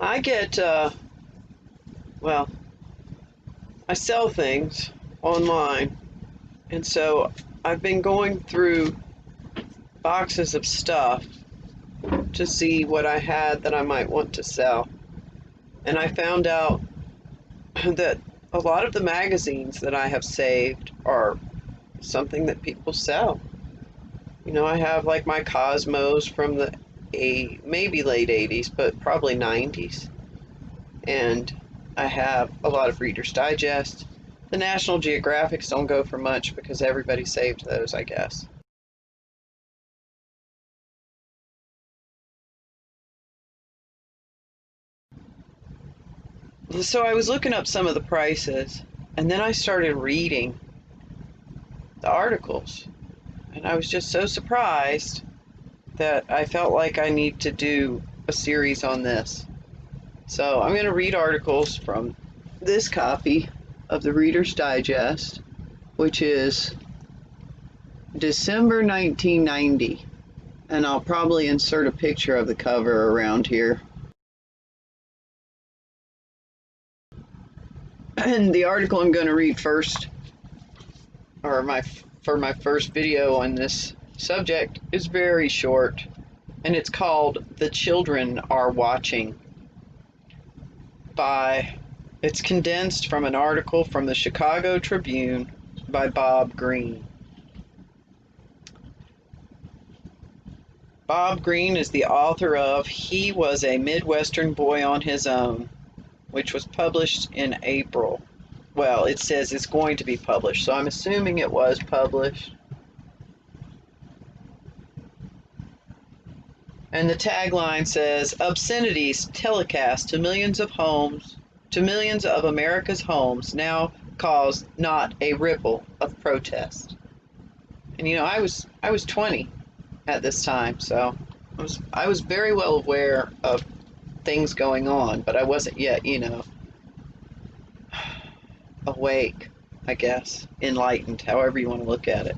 I get, well, I sell things online, and so I've been going through boxes of stuff to see what I had that I might want to sell. And I found out that a lot of the magazines that I have saved are something that people sell. I have like my Cosmos from the maybe late 80s, but probably 90s. And I have a lot of Reader's Digest. The National Geographics don't go for much because everybody saved those, I guess. So I was looking up some of the prices, and then I started reading the articles, and I was just so surprised that I felt like I need to do a series on this. So I'm going to read articles from this copy of the Reader's Digest, which is December 1990, and I'll probably insert a picture of the cover around here. And the article I'm going to read first, or for my first video on this subject, is very short, and it's called "The Children Are Watching." It's condensed from an article from the Chicago Tribune by Bob Greene. Bob Greene is the author of "He Was a Midwestern Boy on His Own," which was published in April. Well, it says it's going to be published, so I'm assuming it was published. And the tagline says, "Obscenities telecast to millions of America's homes now cause not a ripple of protest." And I was 20 at this time, so I was very well aware of things going on, but I wasn't yet, awake, I guess, enlightened, however you want to look at it.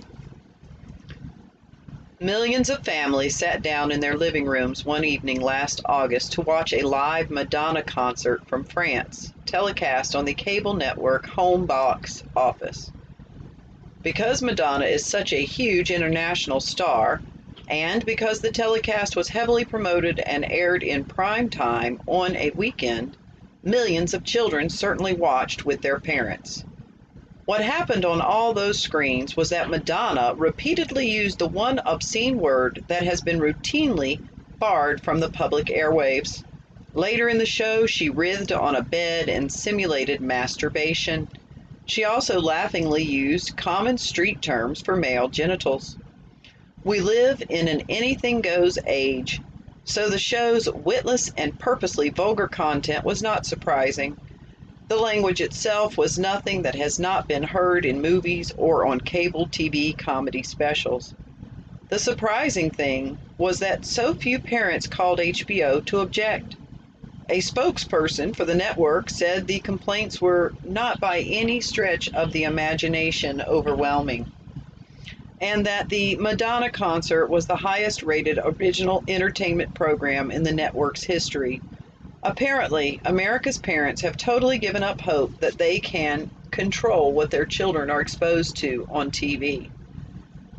Millions of families sat down in their living rooms one evening last August to watch a live Madonna concert from France, telecast on the cable network Home Box Office. Because Madonna is such a huge international star, and because the telecast was heavily promoted and aired in prime time on a weekend, millions of children certainly watched with their parents. What happened on all those screens was that Madonna repeatedly used the one obscene word that has been routinely barred from the public airwaves. Later in the show, she writhed on a bed and simulated masturbation. She also laughingly used common street terms for male genitals. We live in an anything-goes age, so the show's witless and purposely vulgar content was not surprising. The language itself was nothing that has not been heard in movies or on cable TV comedy specials. The surprising thing was that so few parents called HBO to object. A spokesperson for the network said the complaints were not by any stretch of the imagination overwhelming, and that the Madonna concert was the highest-rated original entertainment program in the network's history. Apparently, America's parents have totally given up hope that they can control what their children are exposed to on TV.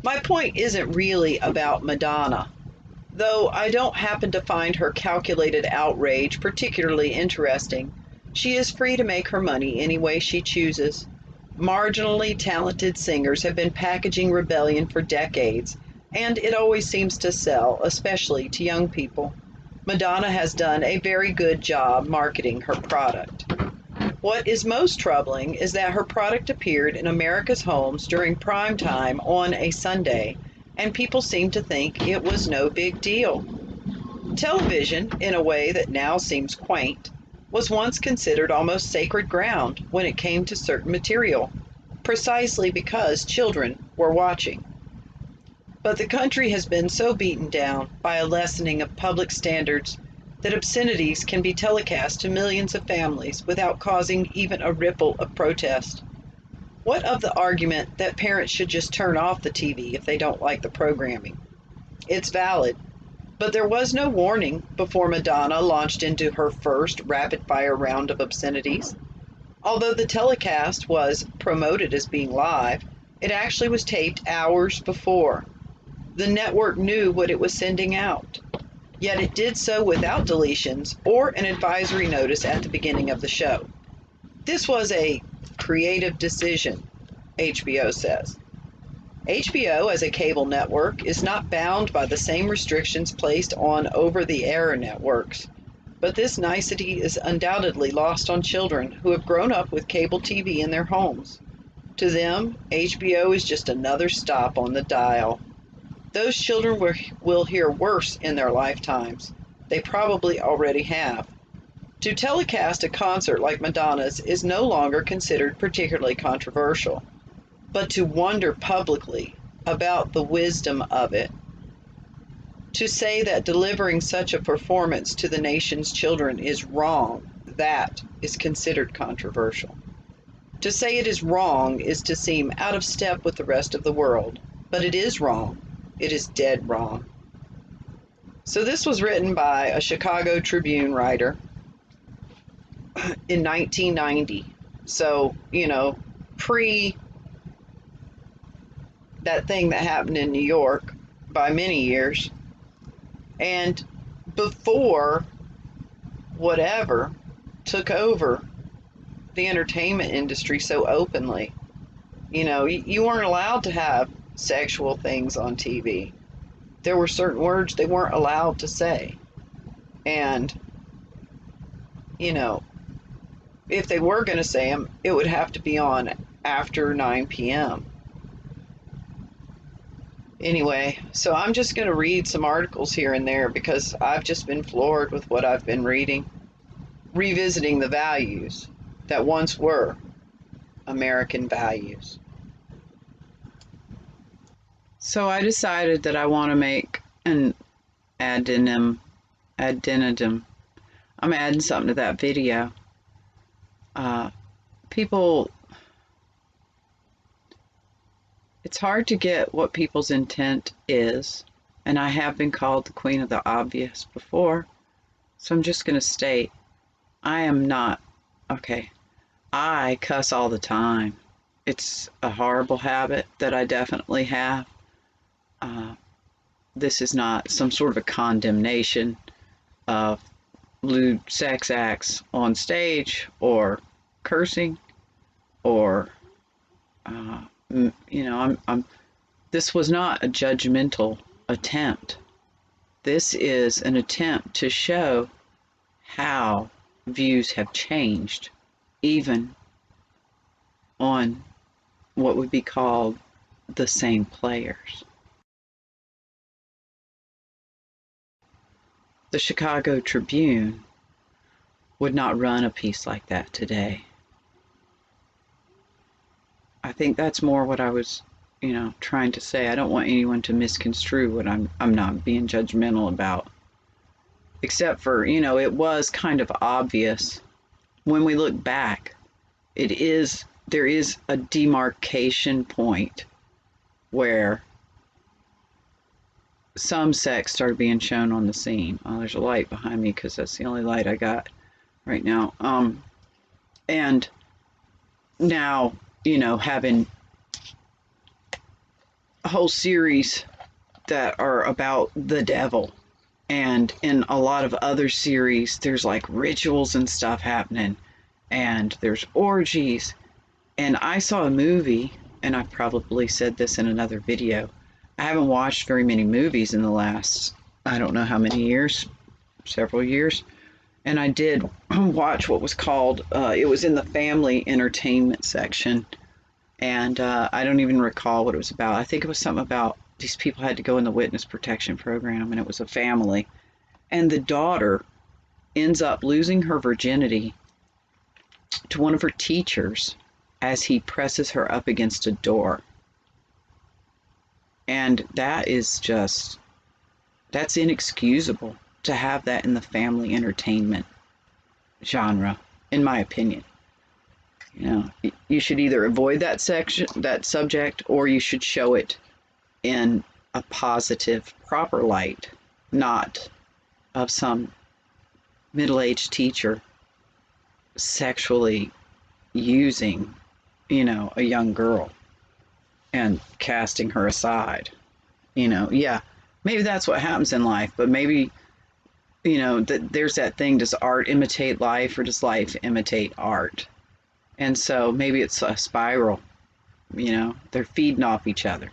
My point isn't really about Madonna, though I don't happen to find her calculated outrage particularly interesting. She is free to make her money any way she chooses. Marginally talented singers have been packaging rebellion for decades, and it always seems to sell, especially to young people. Madonna has done a very good job marketing her product. What is most troubling is that her product appeared in America's homes during prime time on a Sunday, and people seem to think it was no big deal. Television, in a way that now seems quaint, was once considered almost sacred ground when it came to certain material, precisely because children were watching. But the country has been so beaten down by a lessening of public standards that obscenities can be telecast to millions of families without causing even a ripple of protest. What of the argument that parents should just turn off the TV if they don't like the programming? It's valid, But there was no warning before Madonna launched into her first rapid-fire round of obscenities. Although the telecast was promoted as being live, it actually was taped hours before. The network knew what it was sending out, yet it did so without deletions or an advisory notice at the beginning of the show. This was a creative decision, HBO says. HBO, as a cable network, is not bound by the same restrictions placed on over-the-air networks, but this nicety is undoubtedly lost on children who have grown up with cable TV in their homes. To them, HBO is just another stop on the dial. Those children will hear worse in their lifetimes. They probably already have. To telecast a concert like Madonna's is no longer considered particularly controversial, but to wonder publicly about the wisdom of it, to say that delivering such a performance to the nation's children is wrong, that is considered controversial. To say it is wrong is to seem out of step with the rest of the world, but it is wrong. It is dead wrong. So this was written by a Chicago Tribune writer in 1990. So, pre that thing that happened in New York by many years, and before whatever took over the entertainment industry so openly. You weren't allowed to have sexual things on TV. There were certain words they weren't allowed to say. And, if they were going to say them, it would have to be on after 9 p.m. Anyway, so I'm just going to read some articles here and there because I've just been floored with what I've been reading, revisiting the values that once were American values. So I decided that I want to make an addendum. I'm adding something to that video. People, it's hard to get what people's intent is, and I have been called the queen of the obvious before, so I'm just going to state, I am not, okay, I cuss all the time. It's a horrible habit that I definitely have. This is not some sort of a condemnation of lewd sex acts on stage or cursing or this was not a judgmental attempt. This is an attempt to show how views have changed, even on what would be called the same players. The Chicago Tribune would not run a piece like that today. I think that's more what I was, trying to say. I don't want anyone to misconstrue what I'm not being judgmental about. Except for, it was kind of obvious when we look back. There is a demarcation point where some sex started being shown on the scene. Oh, there's a light behind me because that's the only light I got right now. And now, having a whole series that are about the devil. And in a lot of other series, there's like rituals and stuff happening. And there's orgies. And I saw a movie, and I've probably said this in another video. I haven't watched very many movies in the last, I don't know how many years, several years. And I did watch what was called, it was in the family entertainment section. And I don't even recall what it was about. I think it was something about these people had to go in the witness protection program, and it was a family. And the daughter ends up losing her virginity to one of her teachers as he presses her up against a door. And that is just, that's inexcusable to have that in the family entertainment genre, in my opinion. You should either avoid that subject, or you should show it in a positive, proper light. not of some middle-aged teacher sexually using, a young girl and casting her aside. Yeah, maybe that's what happens in life, but maybe, there's that thing, does art imitate life or does life imitate art? And so maybe it's a spiral, they're feeding off each other.